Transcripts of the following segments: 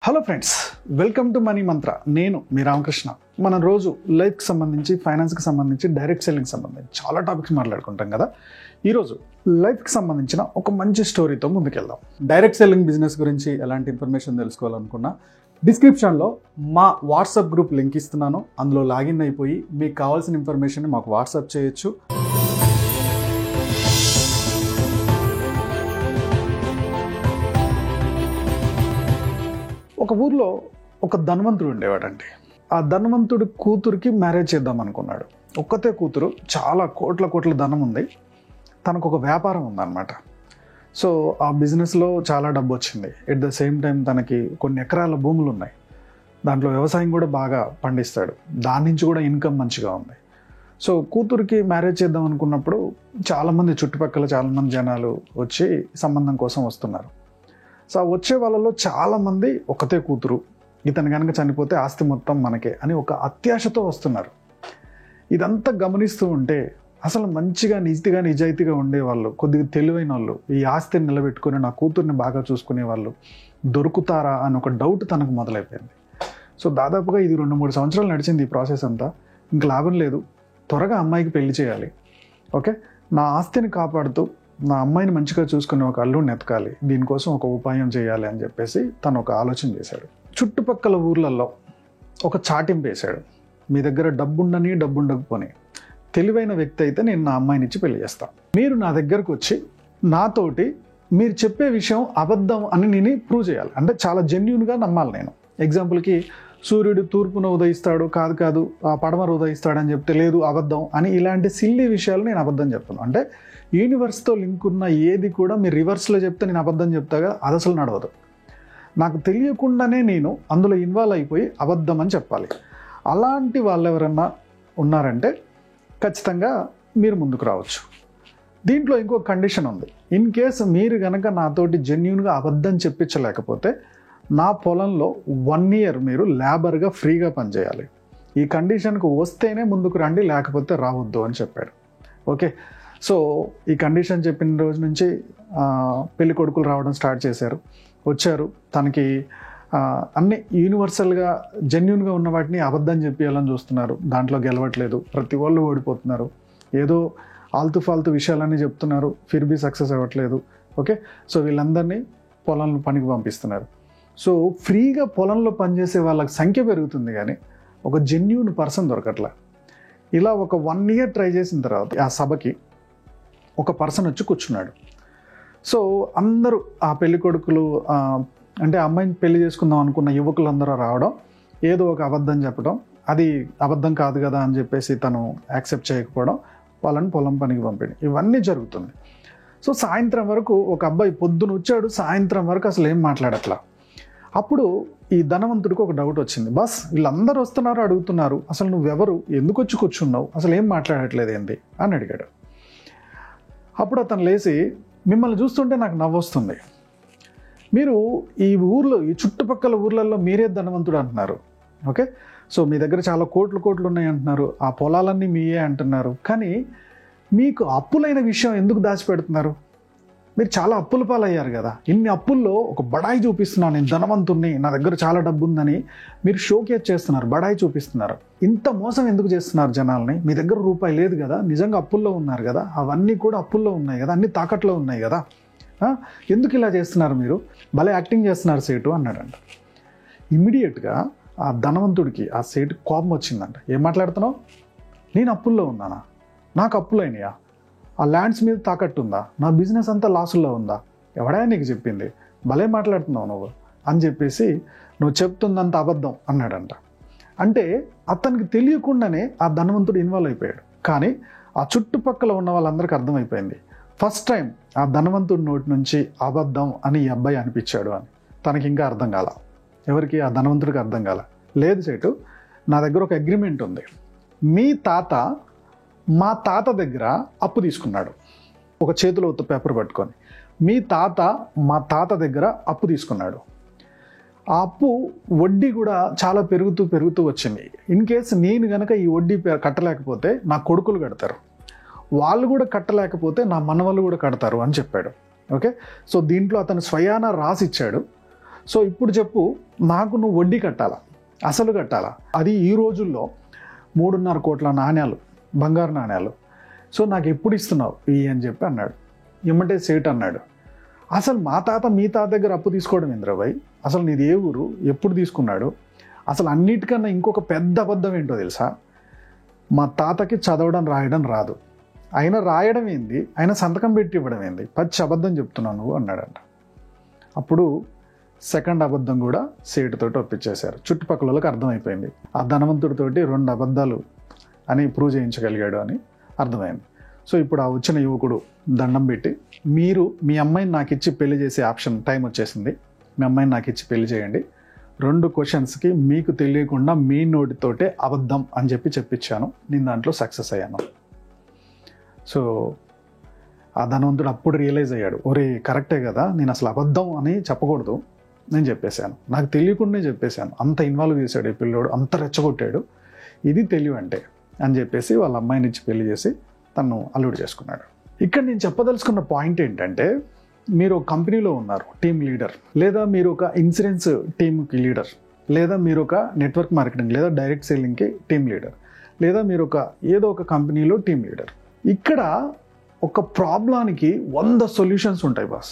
Hello friends, welcome to money మంత్ర. నేను మీ రామకృష్ణ. మనం రోజు లైఫ్కి సంబంధించి, ఫైనాన్స్కి సంబంధించి, డైరెక్ట్ సెల్లింగ్కి సంబంధించి చాలా టాపిక్స్ మాట్లాడుకుంటాం కదా. ఈరోజు లైఫ్కి సంబంధించిన ఒక మంచి స్టోరీతో ముందుకెళ్దాం. డైరెక్ట్ సెల్లింగ్ బిజినెస్ గురించి ఎలాంటి ఇన్ఫర్మేషన్ తెలుసుకోవాలనుకున్నా డిస్క్రిప్షన్లో మా వాట్సాప్ గ్రూప్ లింక్ ఇస్తున్నాను. అందులో లాగిన్ అయిపోయి మీకు కావాల్సిన ఇన్ఫర్మేషన్ మాకు వాట్సాప్ చేయొచ్చు. ఒక ఊర్లో ఒక ధనవంతుడు ఉండేవాడండి. ఆ ధనవంతుడి కూతురికి మ్యారేజ్ చేద్దాం అనుకున్నాడు. ఒక్కతే కూతురు, చాలా కోట్ల ధనం ఉంది. తనకు ఒక వ్యాపారం ఉందన్నమాట. సో ఆ బిజినెస్లో చాలా డబ్బు వచ్చింది. ఎట్ ద సేమ్ టైం తనకి కొన్ని ఎకరాల భూములు ఉన్నాయి. దాంట్లో వ్యవసాయం కూడా బాగా పండిస్తాడు. దాని నుంచి కూడా ఇన్కమ్ మంచిగా ఉంది. సో కూతురికి మ్యారేజ్ చేద్దాం అనుకున్నప్పుడు చాలామంది చుట్టుపక్కల చాలామంది జనాలు వచ్చి సంబంధం కోసం వస్తున్నారు. సో వచ్చే వాళ్ళలో చాలామంది ఒకతే కూతురు, ఇతను కనుక చనిపోతే ఆస్తి మొత్తం మనకే అని ఒక అత్యాశతో వస్తున్నారు. ఇదంతా గమనిస్తూ ఉంటే అసలు మంచిగా నీతిగా నిజాయితీగా ఉండేవాళ్ళు, కొద్దిగా తెలివైన వాళ్ళు, ఈ ఆస్తిని నిలబెట్టుకుని నా కూతుర్ని బాగా చూసుకునే వాళ్ళు దొరుకుతారా అని ఒక డౌట్ తనకు మొదలైపోయింది. సో దాదాపుగా ఇది 2-3 సంవత్సరాలు నడిచింది ఈ ప్రాసెస్ అంతా. ఇంక లాభం లేదు, త్వరగా అమ్మాయికి పెళ్లి చేయాలి. ఓకే, నా ఆస్తిని కాపాడుతూ నా అమ్మాయిని మంచిగా చూసుకునే ఒక అల్లుడిని ఎతకాలి, దీనికోసం ఒక ఉపాయం చేయాలి అని చెప్పేసి తను ఒక ఆలోచన చేశాడు. చుట్టుపక్కల ఊర్లలో ఒక చాటింపు వేశాడు. మీ దగ్గర డబ్బుండని డబ్బుండకపోని తెలివైన వ్యక్తి అయితే నేను నా అమ్మాయిని ఇచ్చి పెళ్లి చేస్తాను. మీరు నా దగ్గరకు వచ్చి నాతోటి మీరు చెప్పే విషయం అబద్ధం అని నేను ప్రూవ్ చేయాలి. అంటే చాలా జెన్యూన్గా నమ్మాలి నేను. ఎగ్జాంపుల్కి సూర్యుడు తూర్పున ఉదయిస్తాడు, కాదు ఆ పడమర ఉదయిస్తాడు అని చెప్తే లేదు అబద్ధం అని, ఇలాంటి సిల్లీ విషయాలు నేను అబద్ధం చెప్తాను. అంటే యూనివర్స్తో లింక్ ఉన్న ఏది కూడా మీరు రివర్స్లో చెప్తే నేను అబద్ధం చెప్తాగా, అది అసలు నడవదు. నాకు తెలియకుండానే నేను అందులో ఇన్వాల్వ్ అయిపోయి అబద్ధం అని చెప్పాలి. అలాంటి వాళ్ళు ఎవరన్నా ఉన్నారంటే ఖచ్చితంగా మీరు ముందుకు రావచ్చు. దీంట్లో ఇంకో కండిషన్ ఉంది. ఇన్ కేసు మీరు కనుక నాతోటి జెన్యూన్గా అబద్ధం చెప్పించలేకపోతే నా పొలంలో 1 year మీరు లేబర్గా ఫ్రీగా పనిచేయాలి. ఈ కండిషన్కు వస్తేనే ముందుకు రండి, లేకపోతే రావద్దు అని చెప్పాడు. ఓకే, సో ఈ కండిషన్ చెప్పిన రోజు నుంచి పెళ్లి కొడుకులు రావడం స్టార్ట్ చేశారు. వచ్చారు, తనకి అన్ని యూనివర్సల్గా జెన్యూన్గా ఉన్న వాటిని అబద్ధం చెప్పేయాలని చూస్తున్నారు. దాంట్లో గెలవట్లేదు, ప్రతి వాళ్ళు ఓడిపోతున్నారు. ఏదో ఆల్తు ఫాల్తు విషయాలన్నీ చెప్తున్నారు, ఫిర్ బీ సక్సెస్ అవ్వట్లేదు. ఓకే, సో వీళ్ళందరినీ పొలంలో పనికి పంపిస్తున్నారు. సో ఫ్రీగా పొలంలో పనిచేసే వాళ్ళకి సంఖ్య పెరుగుతుంది, కానీ ఒక జెన్యూన్ పర్సన్ దొరకట్లా. ఇలా ఒక 1 year ట్రై చేసిన తర్వాత ఆ సభకి ఒక పర్సన్ వచ్చి కూర్చున్నాడు. సో అందరూ ఆ పెళ్లి కొడుకులు అంటే అమ్మాయిని పెళ్లి చేసుకుందాం అనుకున్న యువకులందరూ రావడం, ఏదో ఒక అబద్ధం చెప్పడం, అది అబద్ధం కాదు కదా అని చెప్పేసి తను యాక్సెప్ట్ చేయకపోవడం, వాళ్ళని పొలం పనికి పంపడం, ఇవన్నీ జరుగుతుంది. సో సాయంత్రం వరకు ఒక అబ్బాయి పొద్దున వచ్చాడు, సాయంత్రం వరకు అసలు ఏం మాట్లాడట్లా. అప్పుడు ఈ ధనవంతుడికి ఒక డౌట్ వచ్చింది. బస్ వీళ్ళందరూ వస్తున్నారు, అడుగుతున్నారు, అసలు నువ్వెవరు, ఎందుకు వచ్చి కూర్చున్నావు, అసలు ఏం మాట్లాడట్లేదు ఏంటి అని అడిగాడు. అప్పుడు అతను లేచి, మిమ్మల్ని చూస్తుంటే నాకు నవ్వొస్తుంది. మీరు ఈ ఊర్లో, ఈ చుట్టుపక్కల ఊర్లలో మీరే ధనవంతుడు అంటున్నారు. ఓకే, సో మీ దగ్గర చాలా కోట్లు ఉన్నాయి అంటున్నారు, ఆ పొలాలన్నీ మీయే అంటున్నారు, కానీ మీకు అప్పులైన విషయం ఎందుకు దాచిపెడుతున్నారు? మీరు చాలా అప్పుల పాలయ్యారు కదా. ఇన్ని అప్పుల్లో ఒక బడాయి చూపిస్తున్నాను, నేను ధనవంతుణ్ణి, నా దగ్గర చాలా డబ్బు ఉందని మీరు షోకేజ్ చేస్తున్నారు, బడాయి చూపిస్తున్నారు. ఇంత మోసం ఎందుకు చేస్తున్నారు జనాల్ని? మీ దగ్గర రూపాయి లేదు కదా, నిజంగా అప్పుల్లో ఉన్నారు కదా, అవన్నీ కూడా అప్పుల్లో ఉన్నాయి కదా, అన్ని తాకట్లో ఉన్నాయి కదా, ఎందుకు ఇలా చేస్తున్నారు మీరు? భలే యాక్టింగ్ చేస్తున్నారు సేటు అన్నాడంట. ఇమ్మీడియట్గా ఆ ధనవంతుడికి, ఆ సేటు కోపం వచ్చిందంట. ఏం మాట్లాడుతున్నావు? నేను అప్పుల్లో ఉన్నానా? నాకు అప్పులైనయా? ఆ ల్యాండ్స్ మీద తాకట్టు ఉందా? నా బిజినెస్ అంతా లాసుల్లో ఉందా? ఎవడా నీకు చెప్పింది? భలే మాట్లాడుతున్నావు నువ్వు అని చెప్పేసి, నువ్వు చెప్తుందంత అబద్ధం అన్నాడంట. అంటే అతనికి తెలియకుండానే ఆ ధనవంతుడు ఇన్వాల్వ్ అయిపోయాడు. కానీ ఆ చుట్టుపక్కల ఉన్న వాళ్ళందరికీ అర్థమైపోయింది. ఫస్ట్ టైం ఆ ధనవంతుడి నోటి నుంచి అబద్ధం అని ఈ అబ్బాయి అనిపించాడు అని. తనకి ఇంకా అర్థం కాల. ఎవరికి? ఆ ధనవంతుడికి అర్థం కాల. లేదు సేటు, నా దగ్గర ఒక అగ్రిమెంట్ ఉంది. మీ తాత మా తాత దగ్గర అప్పు తీసుకున్నాడు. ఒక చేతిలో పేపర్ పట్టుకొని, మీ తాత మా తాత దగ్గర అప్పు తీసుకున్నాడు. ఆ అప్పు వడ్డీ కూడా చాలా పెరుగుతూ వచ్చింది. ఇన్ కేసు నేను కనుక ఈ వడ్డీ కట్టలేకపోతే నా కొడుకులు కడతారు, వాళ్ళు కూడా కట్టలేకపోతే నా మనవళ్ళు కూడా కడతారు అని చెప్పాడు. ఓకే, సో దీంట్లో అతను స్వయాన రాసిచ్చాడు. సో ఇప్పుడు చెప్పు, నాకు నువ్వు వడ్డీ కట్టాలా, అసలు కట్టాలా, అది ఈ రోజుల్లో 3.5 కోట్ల నాణ్యాలు, బంగారు నాణ్యాలు. సో నాకు ఎప్పుడు ఇస్తున్నావు అని చెప్పి అన్నాడు. ఏమంటే సేట్ అన్నాడు, అసలు మా తాత మీ తాత దగ్గర అప్పు తీసుకోవడం ఇంద్రబాయ్, అసలు నీది ఏ ఊరు, ఎప్పుడు తీసుకున్నాడు, అసలు అన్నిటికన్నా ఇంకొక పెద్ద అబద్ధం ఏంటో తెలుసా, మా తాతకి చదవడం రాయడం రాదు, ఆయన రాయడం ఏంది, ఆయన సంతకం పెట్టి ఇవ్వడం ఏంది, పచ్చి అబద్ధం చెప్తున్నావు నువ్వు అన్నాడంట. అప్పుడు సెకండ్ అబద్ధం కూడా సేటుతోటి ఒప్పించేశారు. చుట్టుపక్కల వాళ్ళకి అర్థమైపోయింది ఆ ధనవంతుడితోటి 2 అబద్ధాలు అని ప్రూవ్ చేయించగలిగాడు అని అర్థమైంది. సో ఇప్పుడు ఆ వచ్చిన యువకుడు దండం పెట్టి, మీరు మీ అమ్మాయిని నాకు ఇచ్చి పెళ్లి చేసే ఆప్షన్ టైం వచ్చేసింది, మీ అమ్మాయిని నాకు ఇచ్చి పెళ్లి చేయండి, 2 క్వశ్చన్స్కి మీకు తెలియకుండా మీ నోటితోటే అబద్ధం అని చెప్పించాను, నేను దాంట్లో సక్సెస్ అయ్యాను. సో ఆ ధనవంతుడు అప్పుడు రియలైజ్ అయ్యాడు, ఒరే కరెక్టే కదా, నేను అసలు అబద్ధం అని చెప్పకూడదు, నేను చెప్పేశాను, నాకు తెలియకుండానే చెప్పేశాను, అంత ఇన్వాల్వ్ చేశాడు ఈ పిల్లోడు, అంత రెచ్చగొట్టాడు, ఇది తెలివి అంటే అని చెప్పేసి వాళ్ళ అమ్మాయిని ఇచ్చి పెళ్లి చేసి తను అల్లుడు చేసుకున్నాడు. ఇక్కడ నేను చెప్పదలుచుకున్న పాయింట్ ఏంటంటే, మీరు ఒక కంపెనీలో ఉన్నారు, టీమ్ లీడర్, లేదా మీరు ఒక ఇన్సూరెన్స్ టీమ్కి లీడర్, లేదా మీరు ఒక నెట్వర్క్ మార్కెటింగ్ లేదా డైరెక్ట్ సెల్లింగ్కి టీమ్ లీడర్, లేదా మీరు ఏదో ఒక కంపెనీలో టీమ్ లీడర్. ఇక్కడ ఒక ప్రాబ్లానికి 100 సొల్యూషన్స్ ఉంటాయి బాస్.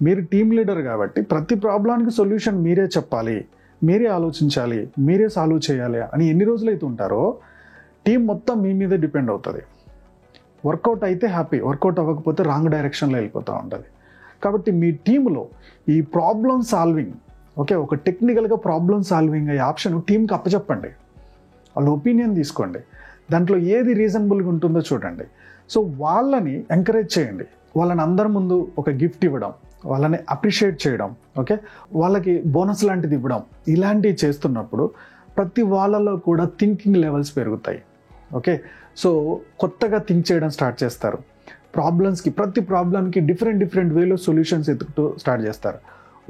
మీరు టీమ్ లీడర్ కాబట్టి ప్రతి ప్రాబ్లానికి సొల్యూషన్ మీరే చెప్పాలి, మీరే ఆలోచించాలి, మీరే సాల్వ్ చేయాలి అని ఎన్ని రోజులైతే ఉంటారో టీం మొత్తం మీ మీదే డిపెండ్ అవుతుంది. వర్కౌట్ అయితే హ్యాపీ, వర్కౌట్ అవ్వకపోతే రాంగ్ డైరెక్షన్లో వెళ్ళిపోతూ ఉంటుంది. కాబట్టి మీ టీంలో ఈ ప్రాబ్లమ్ సాల్వింగ్, ఒక టెక్నికల్గా ప్రాబ్లమ్ సాల్వింగ్ అయ్యే ఆప్షన్ టీంకి అప్పచెప్పండి, వాళ్ళ ఒపీనియన్ తీసుకోండి, దాంట్లో ఏది రీజనబుల్గా ఉంటుందో చూడండి. సో వాళ్ళని ఎంకరేజ్ చేయండి, వాళ్ళని అందరి ముందు ఒక గిఫ్ట్ ఇవ్వడం, వాళ్ళని అప్రిషియేట్ చేయడం, వాళ్ళకి బోనస్ లాంటిది ఇవ్వడం, ఇలాంటివి చేస్తున్నప్పుడు ప్రతి వాళ్ళలో కూడా థింకింగ్ లెవెల్స్ పెరుగుతాయి. సో కొత్తగా థింక్ చేయడం స్టార్ట్ చేస్తారు, ప్రతి ప్రాబ్లంకి డిఫరెంట్ వేలో సొల్యూషన్స్ ఎత్తుకుతూ స్టార్ట్ చేస్తారు.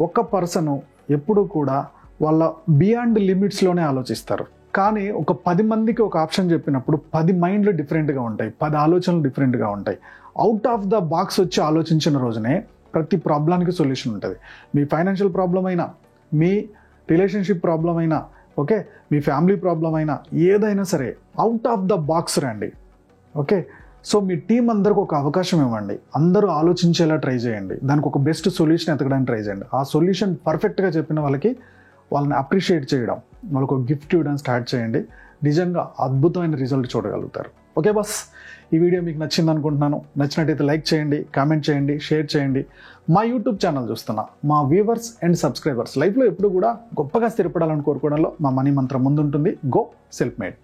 ఒక పర్సన్ ఎప్పుడు కూడా వాళ్ళ బియాండ్ లిమిట్స్లోనే ఆలోచిస్తారు, కానీ ఒక 10 మందికి ఒక ఆప్షన్ చెప్పినప్పుడు 10 మైండ్లు డిఫరెంట్గా ఉంటాయి, 10 ఆలోచనలు డిఫరెంట్గా ఉంటాయి. అవుట్ ఆఫ్ ద బాక్స్ వచ్చి ఆలోచించిన రోజునే ప్రతి ప్రాబ్లానికి సొల్యూషన్ ఉంటుంది. మీ ఫైనాన్షియల్ ప్రాబ్లం అయినా, మీ రిలేషన్షిప్ ప్రాబ్లం అయినా, మీ ఫ్యామిలీ ప్రాబ్లం అయినా, ఏదైనా సరే అవుట్ ఆఫ్ ద బాక్స్ రండి. సో మీ టీం అందరికి ఒక అవకాశం ఇవ్వండి, అందరూ ఆలోచించేలా ట్రై చేయండి, దానికి ఒక బెస్ట్ సొల్యూషన్ ఎతకడానికి ట్రై చేయండి. ఆ సొల్యూషన్ పర్ఫెక్ట్గా చెప్పిన వాళ్ళని అప్రిషియేట్ చేయడం, వాళ్ళకు ఒక గిఫ్ట్ ఇవ్వడం స్టార్ట్ చేయండి. నిజంగా అద్భుతమైన రిజల్ట్ చూడగలుగుతారు. బస్ ఈ వీడియో మీకు నచ్చింది అనుకుంటున్నాను. నచ్చినట్టయితే లైక్ చేయండి, కామెంట్ చేయండి, షేర్ చేయండి. మా యూట్యూబ్ ఛానల్ చూస్తున్న మా వ్యూవర్స్ అండ్ సబ్స్క్రైబర్స్ లైఫ్లో ఎప్పుడు కూడా గొప్పగా స్థిరపడాలని కోరుకోవడంలో మా మనీ మంత్రం ముందుంటుంది. Go self made.